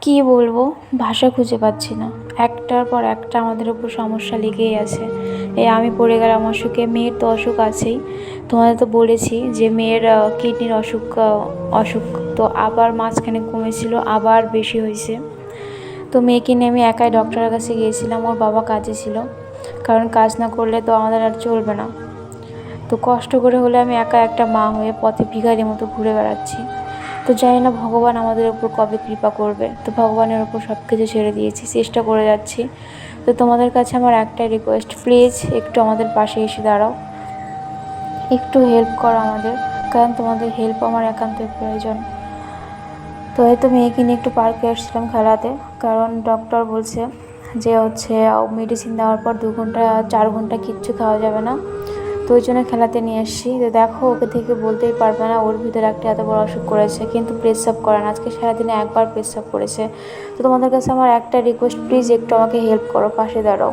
কি বলবো, ভাষা খুঁজে পাচ্ছি না। একটার পর একটা আমাদের উপর সমস্যা লেগেই আছে। এই আমি পড়ে গেলাম অসুখে, মেয়ের তো অসুখ আছেই। তোমাদের তো বলেছি যে মেয়ের কিডনির অসুখ তো আবার মাঝখানে কমেছিল, আবার বেশি হয়েছে। তো মেয়েকে নিয়ে আমি একাই ডক্টরের কাছে গিয়েছিলাম, ওর বাবা কাজে ছিল, কারণ কাজ না করলে তো আমাদের আর চলবে না। তো কষ্ট করে হলে আমি একা একটা মা হয়ে পথে ভিখারির মতো ঘুরে বেড়াচ্ছি। তো জানি না ভগবান আমাদের ওপর কবে কৃপা করবে। তো ভগবানের ওপর সব কিছু ছেড়ে দিয়েছি, চেষ্টা করে যাচ্ছি। তো তোমাদের কাছে আমার একটাই রিকোয়েস্ট, প্লিজ একটু আমাদের পাশে এসে দাঁড়াও, একটু হেল্প করো আমাদের, কারণ তোমাদের হেল্প আমার একান্তই প্রয়োজন। তো হয়তো মেয়েকে নিয়ে একটু পার্কে আসছিলাম খেলাতে, কারণ ডক্টর বলছে যে মেডিসিন দেওয়ার পর 2 ঘন্টা 4 ঘন্টা কিচ্ছু খাওয়া যাবে না। তো ওই জন্য খেলাতে নিয়ে এসেছি। তো দেখো, ওকে থেকে বলতেই পারবে না ওর ভিতরে একটা এত বড় অসুখ করেছে, কিন্তু প্রেসআপ করে না। আজকে সারাদিনে একবার প্রেসআপ করেছে। তো তোমাদের কাছে আমার একটা রিকোয়েস্ট, প্লিজ একটু আমাকে হেল্প করো, পাশে দাঁড়াও।